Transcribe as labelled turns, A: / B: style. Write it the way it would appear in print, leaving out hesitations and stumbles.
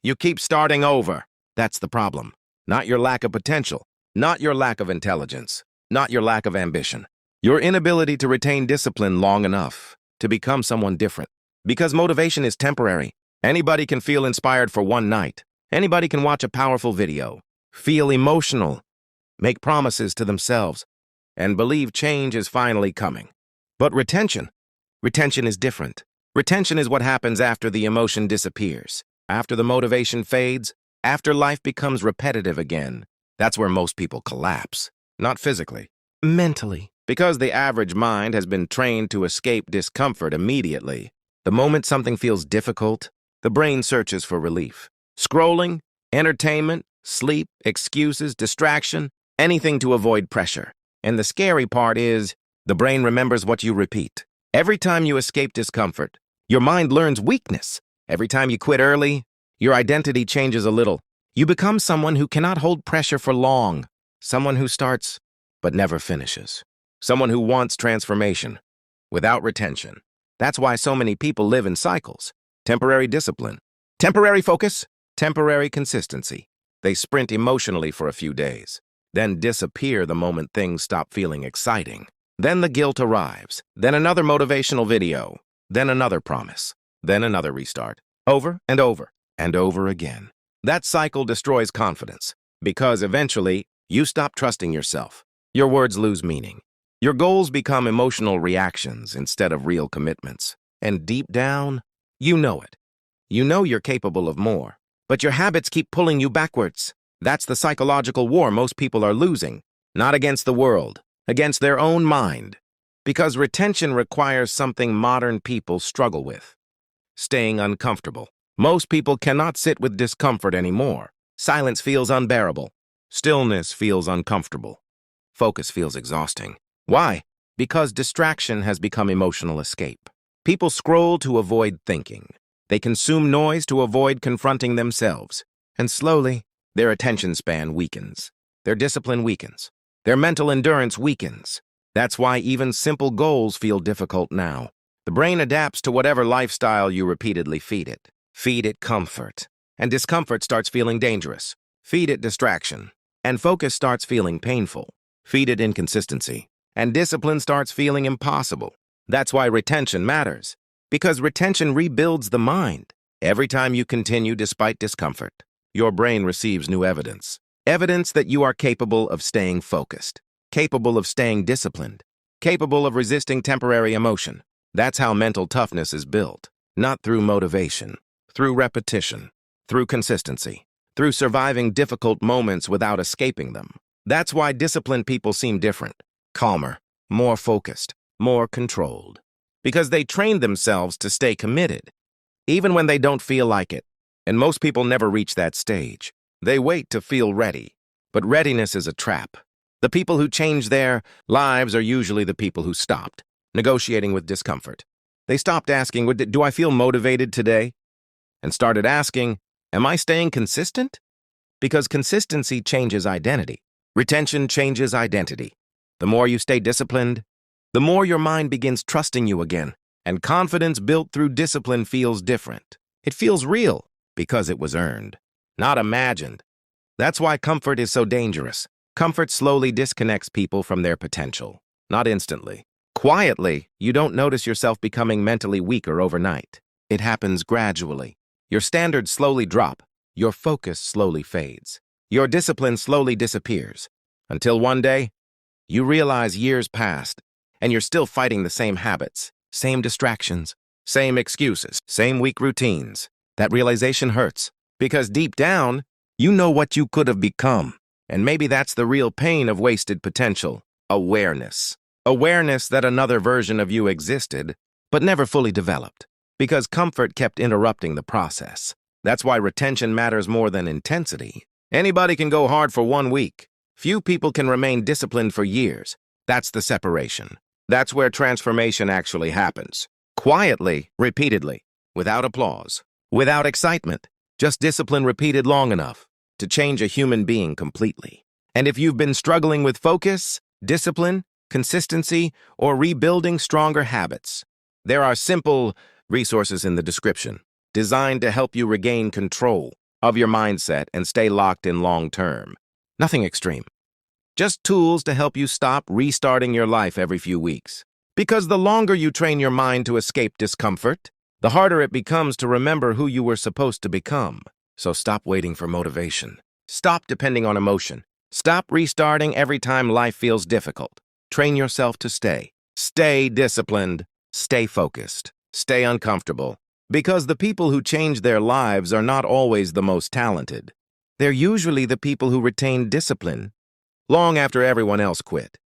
A: You keep starting over. That's the problem. Not your lack of potential, not your lack of intelligence, not your lack of ambition. Your inability to retain discipline long enough to become someone different. Because motivation is temporary. Anybody can feel inspired for one night. Anybody can watch a powerful video, feel emotional, make promises to themselves, and believe change is finally coming. But retention is different. Retention is what happens after the emotion disappears, after the motivation fades, after life becomes repetitive again. That's where most people collapse. Not physically, mentally. Because the average mind has been trained to escape discomfort immediately. The moment something feels difficult, the brain searches for relief. Scrolling, entertainment, sleep, excuses, distraction, anything to avoid pressure. And the scary part is, the brain remembers what you repeat. Every time you escape discomfort, your mind learns weakness. Every time you quit early, your identity changes a little. You become someone who cannot hold pressure for long. Someone who starts, but never finishes. Someone who wants transformation, without retention. That's why so many people live in cycles. Temporary discipline, temporary focus, temporary consistency. They sprint emotionally for a few days, then disappear the moment things stop feeling exciting. Then the guilt arrives, then another motivational video, then another promise, then another restart, over and over and over again. That cycle destroys confidence, because eventually you stop trusting yourself. Your words lose meaning. Your goals become emotional reactions instead of real commitments. And deep down, you know it. You know you're capable of more, but your habits keep pulling you backwards. That's the psychological war most people are losing, not against the world, against their own mind. Because retention requires something modern people struggle with: staying uncomfortable. Most people cannot sit with discomfort anymore. Silence feels unbearable. Stillness feels uncomfortable. Focus feels exhausting. Why? Because distraction has become emotional escape. People scroll to avoid thinking. They consume noise to avoid confronting themselves. And slowly, their attention span weakens. Their discipline weakens. Their mental endurance weakens. That's why even simple goals feel difficult now. The brain adapts to whatever lifestyle you repeatedly feed it. Feed it comfort, and discomfort starts feeling dangerous. Feed it distraction, and focus starts feeling painful. Feed it inconsistency, and discipline starts feeling impossible. That's why retention matters, because retention rebuilds the mind. Every time you continue despite discomfort, your brain receives new evidence. Evidence that you are capable of staying focused, capable of staying disciplined, capable of resisting temporary emotion. That's how mental toughness is built, not through motivation, through repetition, through consistency, through surviving difficult moments without escaping them. That's why disciplined people seem different, calmer, more focused, more controlled. Because they train themselves to stay committed, even when they don't feel like it. And most people never reach that stage. They wait to feel ready. But readiness is a trap. The people who change their lives are usually the people who stopped negotiating with discomfort. They stopped asking, do I feel motivated today? And started asking, am I staying consistent? Because consistency changes identity. Retention changes identity. The more you stay disciplined, the more your mind begins trusting you again. And confidence built through discipline feels different. It feels real because it was earned, not imagined. That's why comfort is so dangerous. Comfort slowly disconnects people from their potential, not instantly. Quietly, you don't notice yourself becoming mentally weaker overnight. It happens gradually. Your standards slowly drop. Your focus slowly fades. Your discipline slowly disappears. Until one day, you realize years passed, and you're still fighting the same habits, same distractions, same excuses, same weak routines. That realization hurts, because deep down, you know what you could have become. And maybe that's the real pain of wasted potential: awareness. Awareness that another version of you existed, but never fully developed, because comfort kept interrupting the process. That's why retention matters more than intensity. Anybody can go hard for 1 week. Few people can remain disciplined for years. That's the separation. That's where transformation actually happens. Quietly, repeatedly, without applause, without excitement, just discipline repeated long enough to change a human being completely. And if you've been struggling with focus, discipline, consistency, or rebuilding stronger habits, there are simple resources in the description designed to help you regain control. of your mindset and stay locked in long term. Nothing extreme. Just tools to help you stop restarting your life every few weeks. Because the longer you train your mind to escape discomfort, the harder it becomes to remember who you were supposed to become. So stop waiting for motivation. Stop depending on emotion. Stop restarting every time life feels difficult. Train yourself to stay. Stay disciplined. Stay focused. Stay uncomfortable. Because the people who change their lives are not always the most talented. They're usually the people who retain discipline long after everyone else quit.